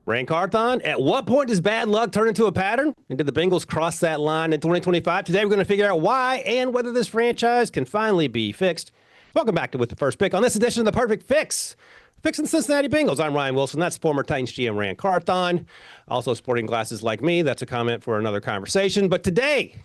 Rand Carthon, at what point does bad luck turn into a pattern? And did the Bengals cross that line in 2025? Today we're going to figure out why and whether this franchise can finally be fixed. Welcome back to With the First Pick on this edition of The Perfect Fix. Fixing the Cincinnati Bengals. I'm Ryan Wilson. That's former Titans GM Rand Carthon. Also sporting glasses like me. That's a comment for another conversation. But today,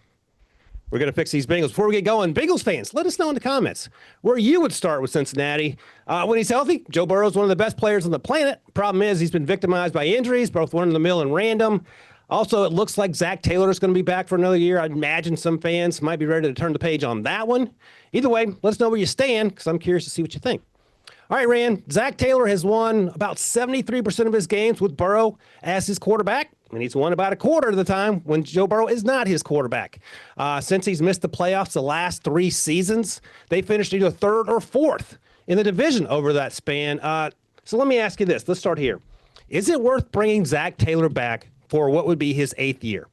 we're going to fix these Bengals. Before we get going, Bengals fans, let us know in the comments where you would start with Cincinnati. When he's healthy, Joe Burrow is one of the best players on the planet. Problem is he's been victimized by injuries, both run-of-the-mill and random. Also, it looks like Zach Taylor is going to be back for another year. I'd imagine some fans might be ready to turn the page on that one. Either way, let us know where you stand because I'm curious to see what you think. All right, Rand, Zach Taylor has won about 73% of his games with Burrow as his quarterback, and he's won about a quarter of the time when Joe Burrow is not his quarterback. Since he's missed the playoffs the last 3 seasons, they finished either third or fourth in the division over that span. So let me ask you this. Let's start here. Is it worth bringing Zach Taylor back for what would be his 8th year?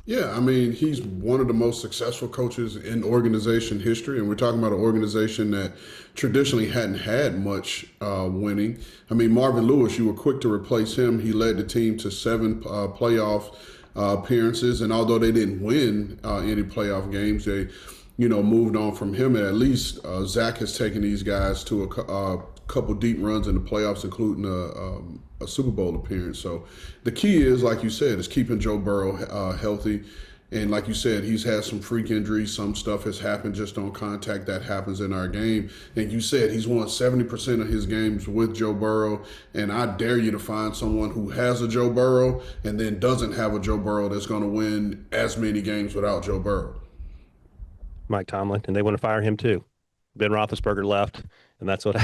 Yeah, I mean, he's one of the most successful coaches in organization history, and we're talking about an organization that traditionally hadn't had much winning. I mean, Marvin Lewis, you were quick to replace him. He led the team to 7 playoff appearances, and although they didn't win any playoff games, they, moved on from him. And at least Zach has taken these guys to a couple deep runs in the playoffs, including a Super Bowl appearance. So the key is, like you said, is keeping Joe Burrow healthy. And like you said, he's had some freak injuries. Some stuff has happened just on contact that happens in our game. And you said he's won 70% of his games with Joe Burrow. And I dare you to find someone who has a Joe Burrow and then doesn't have a Joe Burrow that's going to win as many games without Joe Burrow. Mike Tomlin, and they want to fire him too. Ben Roethlisberger left. And that's what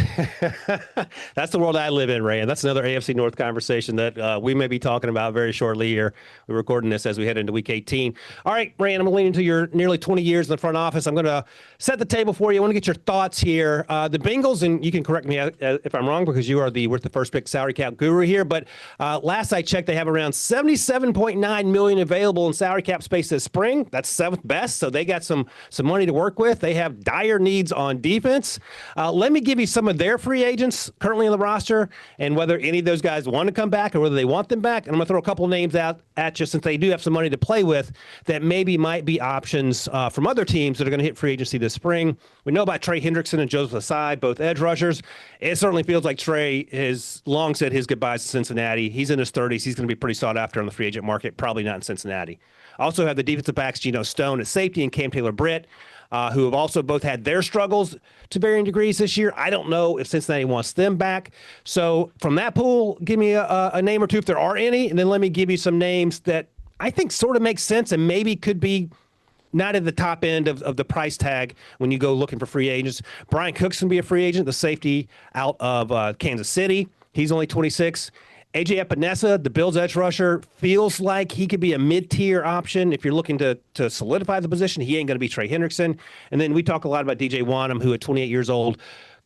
that's the world I live in, Ray. And that's another AFC North conversation that we may be talking about very shortly here. We're recording this as we head into Week 18. All right, Ray, I'm going to lean into your nearly 20 years in the front office. I'm going to set the table for you. I want to get your thoughts here. The Bengals, and you can correct me if I'm wrong because you are With the First Pick salary cap guru here. But last I checked, they have around $77.9 million available in salary cap space this spring. That's 7th best. So they got some money to work with. They have dire needs on defense. Let me give you some of their free agents currently on the roster and whether any of those guys want to come back or whether they want them back. And I'm going to throw a couple names out at you since they do have some money to play with that maybe might be options from other teams that are going to hit free agency this spring. We know about Trey Hendrickson and Joseph Asai, both edge rushers. It certainly feels like Trey has long said his goodbyes to Cincinnati. He's in his 30s. He's going to be pretty sought after on the free agent market, probably not in Cincinnati. Also have the defensive backs Geno Stone at safety and Cam Taylor-Britt, who have also both had their struggles to varying degrees this year. I don't know if Cincinnati wants them back. So from that pool, give me a name or two if there are any, and then let me give you some names that I think sort of make sense and maybe could be not at the top end of the price tag when you go looking for free agents. Brian Cook's going to be a free agent, the safety out of Kansas City. He's only 26. A.J. Epinesa, the Bills edge rusher, feels like he could be a mid-tier option if you're looking to solidify the position. He ain't going to be Trey Hendrickson. And then we talk a lot about DJ Wanham, who at 28 years old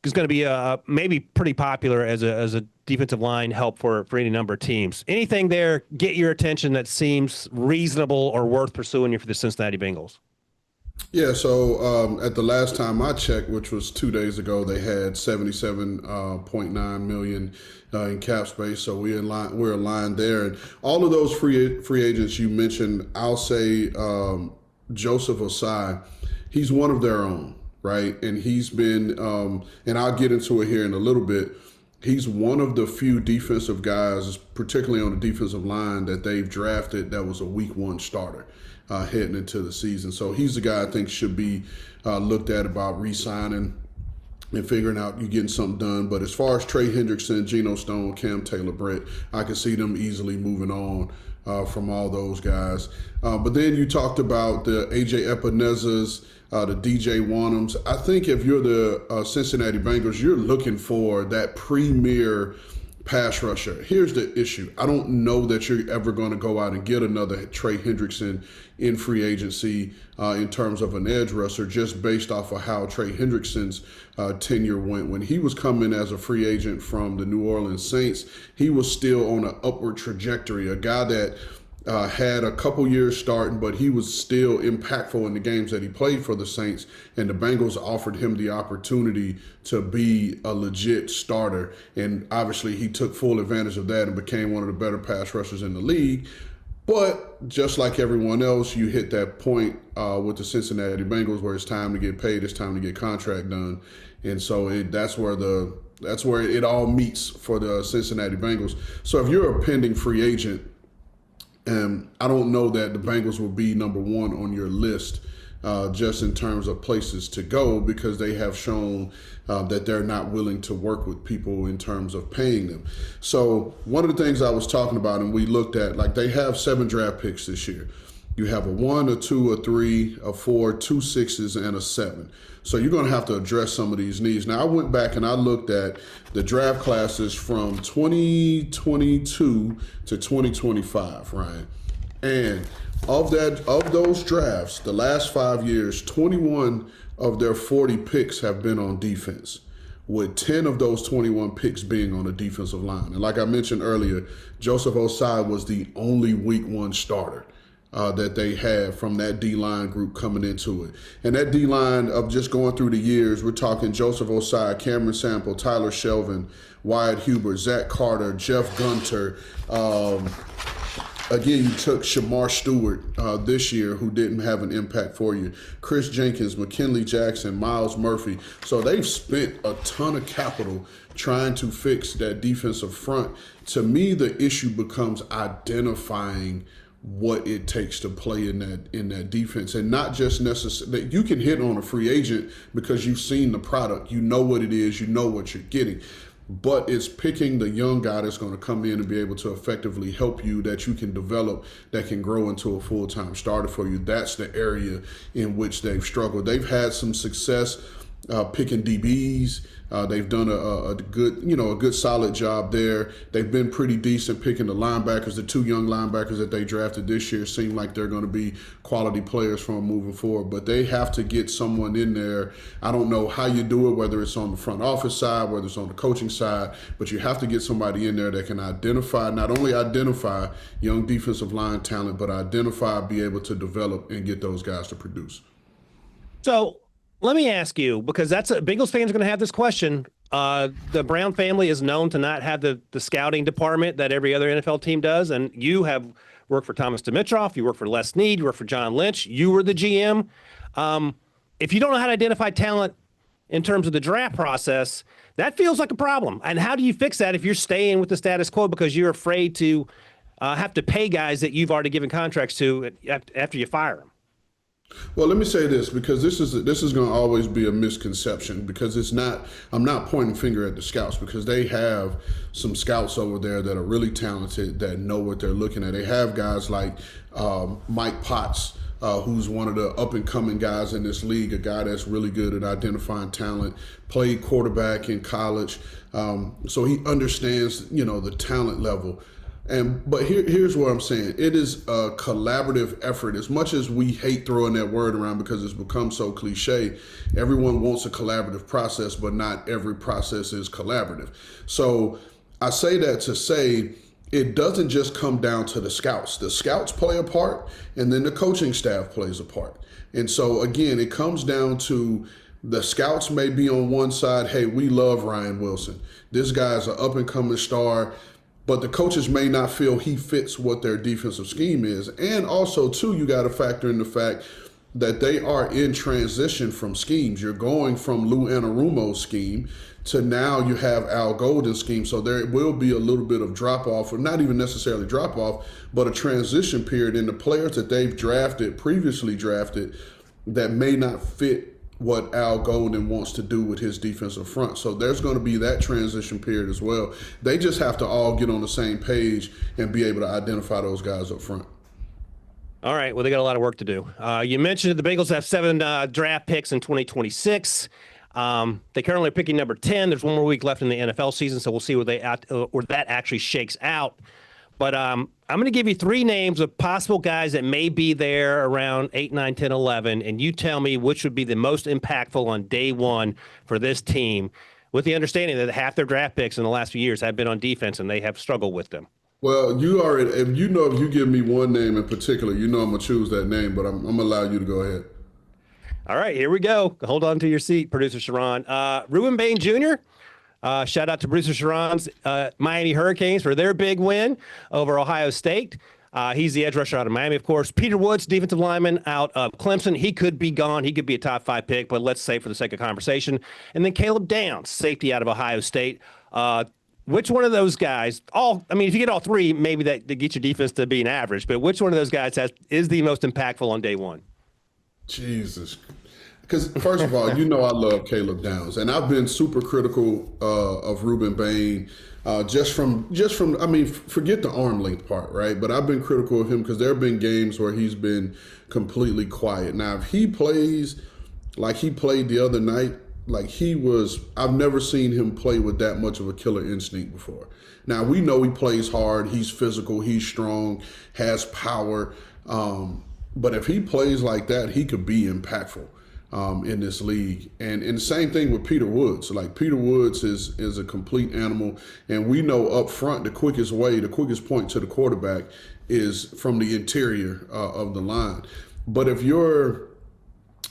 is going to be maybe pretty popular as a defensive line help for any number of teams. Anything there get your attention that seems reasonable or worth pursuing for the Cincinnati Bengals? Yeah, so at the last time I checked, which was 2 days ago, they had $77.9 million in cap space. So we're aligned there. And all of those free agents you mentioned, I'll say Joseph Asai, he's one of their own, right? And he's been, and I'll get into it here in a little bit, he's one of the few defensive guys, particularly on the defensive line, that they've drafted that was a week 1 starter. Heading into the season. So he's the guy I think should be looked at about re-signing and figuring out you getting something done. But as far as Trey Hendrickson, Geno Stone, Cam Taylor-Britt, I can see them easily moving on from all those guys. But then you talked about the A.J. Epinesas, the DJ Wanhams. I think if you're the Cincinnati Bengals, you're looking for that premier pass rusher. Here's the issue. I don't know that you're ever going to go out and get another Trey Hendrickson in free agency in terms of an edge rusher, just based off of how Trey Hendrickson's tenure went. When he was coming as a free agent from the New Orleans Saints, he was still on an upward trajectory, a guy that had a couple years starting, but he was still impactful in the games that he played for the Saints. And the Bengals offered him the opportunity to be a legit starter. And obviously, he took full advantage of that and became one of the better pass rushers in the league. But just like everyone else, you hit that point with the Cincinnati Bengals where it's time to get paid, it's time to get contract done, and so that's where it all meets for the Cincinnati Bengals. So if you're a pending free agent, I don't know that the Bengals will be number one on your list just in terms of places to go, because they have shown that they're not willing to work with people in terms of paying them. So one of the things I was talking about, and we looked at, like, they have 7 draft picks this year. You have a 1, a 2, a 3, a 4, 2 6s, and a 7. So you're going to have to address some of these needs. Now, I went back and I looked at the draft classes from 2022 to 2025, Ryan. And of those drafts, the last 5 years, 21 of their 40 picks have been on defense, with 10 of those 21 picks being on the defensive line. And like I mentioned earlier, Joseph Osai was the only week 1 starter that they had from that D-line group coming into it. And that D-line, of just going through the years, we're talking Joseph Osai, Cameron Sample, Tyler Shelvin, Wyatt Hubert, Zach Carter, Jeff Gunter. Again, you took Shamar Stewart this year, who didn't have an impact for you. Chris Jenkins, McKinley Jackson, Miles Murphy. So they've spent a ton of capital trying to fix that defensive front. To me, the issue becomes identifying what it takes to play in that defense, and not just necessarily. You can hit on a free agent because you've seen the product, you know what it is, you know what you're getting. But it's picking the young guy that's going to come in and be able to effectively help you, that you can develop, that can grow into a full-time starter for you. That's the area in which they've struggled. They've had some success picking DBs. They've done a good solid job there. They've been pretty decent picking the linebackers. The 2 young linebackers that they drafted this year seem like they're going to be quality players from moving forward. But they have to get someone in there. I don't know how you do it, whether it's on the front office side, whether it's on the coaching side, but you have to get somebody in there that can not only identify young defensive line talent, but be able to develop and get those guys to produce. So let me ask you, because Bengals fans are going to have this question. The Brown family is known to not have the scouting department that every other NFL team does. And you have worked for Thomas Dimitroff. You worked for Les Snead. You worked for John Lynch. You were the GM. If you don't know how to identify talent in terms of the draft process, that feels like a problem. And how do you fix that if you're staying with the status quo because you're afraid to have to pay guys that you've already given contracts to after you fire them? Well, let me say this, because this is going to always be a misconception, because I'm not pointing finger at the scouts, because they have some scouts over there that are really talented, that know what they're looking at. They have guys like Mike Potts, who's one of the up-and-coming guys in this league, a guy that's really good at identifying talent, played quarterback in college, so he understands, the talent level. But here's what I'm saying. It is a collaborative effort. As much as we hate throwing that word around because it's become so cliche, everyone wants a collaborative process, but not every process is collaborative. So I say that to say it doesn't just come down to the scouts. The scouts play a part, and then the coaching staff plays a part. And so, again, it comes down to the scouts may be on one side, hey, we love Ryan Wilson. This guy's an up-and-coming star. But the coaches may not feel he fits what their defensive scheme is. And also, too, you got to factor in the fact that they are in transition from schemes. You're going from Lou Anarumo's scheme to now you have Al Golden's scheme. So there will be a little bit of drop-off, or not even necessarily drop-off, but a transition period in the players that they've previously drafted, that may not fit what Al Golden wants to do with his defensive front. So there's going to be that transition period as well. They just have to all get on the same page and be able to identify those guys up front. All right. Well, they got a lot of work to do. You mentioned the Bengals have 7 draft picks in 2026. They currently are picking number 10. There's one more week left in the NFL season, so we'll see where that actually shakes out. But I'm going to give you 3 names of possible guys that may be there around 8, 9, 10, 11, and you tell me which would be the most impactful on day one for this team, with the understanding that half their draft picks in the last few years have been on defense and they have struggled with them. Well, you already, if you give me one name in particular, you know I'm gonna choose that name, but I'm gonna allow you to go ahead. All right, here we go. Hold on to your seat, producer Sharon. Ruben Bain Jr. Shout out to producer Sharon's Miami Hurricanes for their big win over Ohio State. He's the edge rusher out of Miami, of course. Peter Woods, defensive lineman out of Clemson. He could be gone. He could be a top 5 pick, but let's say for the sake of conversation. And then Caleb Downs, safety out of Ohio State. Which one of those guys? I mean, if you get all three, maybe that gets your defense to being average. But which one of those guys is the most impactful on day one? Jesus. Because first of all, I love Caleb Downs, and I've been super critical of Ruben Bain, just from. I mean, forget the arm length part, right? But I've been critical of him because there have been games where he's been completely quiet. Now, if he plays like he played the other night, like he was, I've never seen him play with that much of a killer instinct before. Now we know he plays hard, he's physical, he's strong, has power. But if he plays like that, he could be impactful in this league. And the same thing with Peter Woods. Like Peter Woods is a complete animal, and we know up front the quickest point to the quarterback is from the interior of the line. But if you're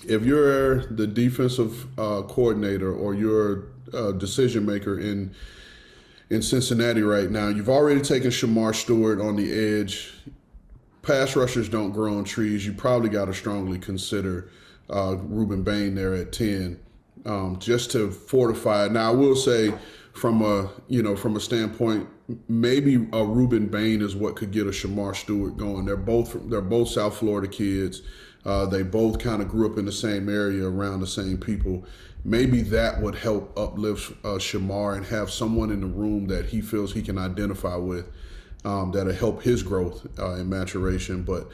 the defensive coordinator or you're a decision maker in Cincinnati right now, you've already taken Shamar Stewart on the edge. Pass rushers don't grow on trees. You probably got to strongly consider Ruben Bain there at 10, just to fortify. Now, I will say, from a standpoint, maybe a Ruben Bain is what could get a Shamar Stewart going. They're both South Florida kids. They both kind of grew up in the same area around the same people. Maybe that would help uplift Shamar and have someone in the room that he feels he can identify with, that'll help his growth and maturation. But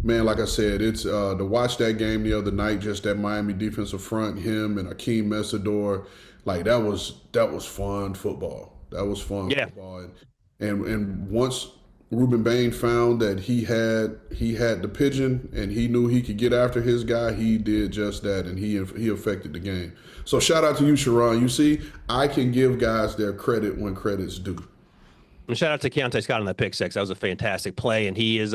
man, like I said, it's to watch that game the other night, just that Miami defensive front, him and Akeem Mesidor, like that was fun football. That was fun Yeah. football. And once Ruben Bain found that he had the pigeon and he knew he could get after his guy, he did just that, and he affected the game. So shout out to you, Sharon. You see, I can give guys their credit when credit's due. And shout out to Keontae Scott on that pick six. That was a fantastic play, and he is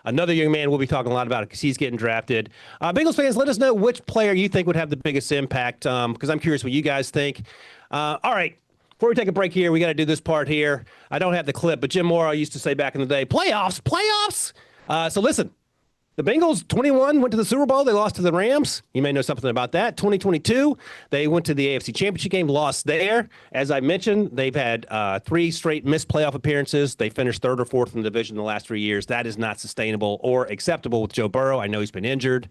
another young man we'll be talking a lot about because he's getting drafted. Bengals fans, let us know which player you think would have the biggest impact, because I'm curious what you guys think. All right, before we take a break here, we got to do this part here. I don't have the clip, but Jim Morrow used to say back in the day, playoffs. So listen, the Bengals 21 went to the Super Bowl. They lost to the Rams. You may know something about that. 2022, they went to the AFC Championship game, lost there. As I mentioned, they've had 3 straight missed playoff appearances. They finished 3rd or 4th in the division the last 3 years. That is not sustainable or acceptable with Joe Burrow. I know he's been injured.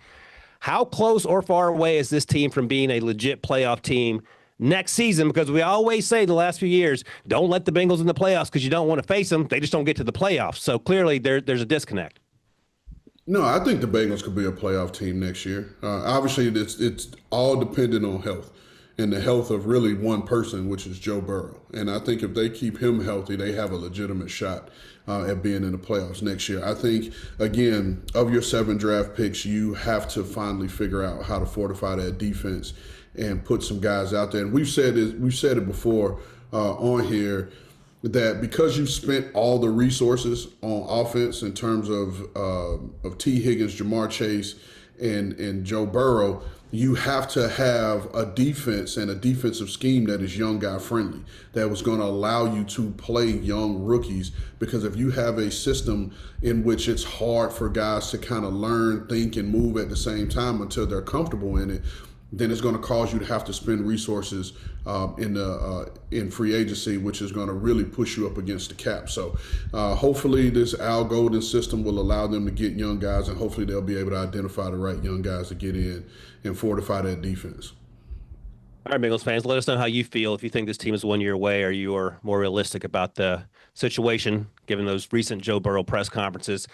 How close or far away is this team from being a legit playoff team next season? Because we always say the last few years, don't let the Bengals in the playoffs because you don't want to face them. They just don't get to the playoffs. So clearly there's a disconnect. No, I think the Bengals could be a playoff team next year. Obviously, it's all dependent on health and the health of really one person, which is Joe Burrow. And I think if they keep him healthy, they have a legitimate shot at being in the playoffs next year. I think, again, of your 7 draft picks, you have to finally figure out how to fortify that defense and put some guys out there. And we've said it before on here, that because you've spent all the resources on offense in terms of T. Higgins, Jamar Chase, and Joe Burrow, you have to have a defense and a defensive scheme that is young guy friendly, that was going to allow you to play young rookies. Because if you have a system in which it's hard for guys to kind of learn, think, and move at the same time until they're comfortable in it, then it's going to cause you to have to spend resources in free agency, which is going to really push you up against the cap. So hopefully this Al Golden system will allow them to get young guys, and hopefully they'll be able to identify the right young guys to get in and fortify that defense. All right, Bengals fans, let us know how you feel. If you think this team is 1 year away, or you are more realistic about the situation, given those recent Joe Burrow press conferences.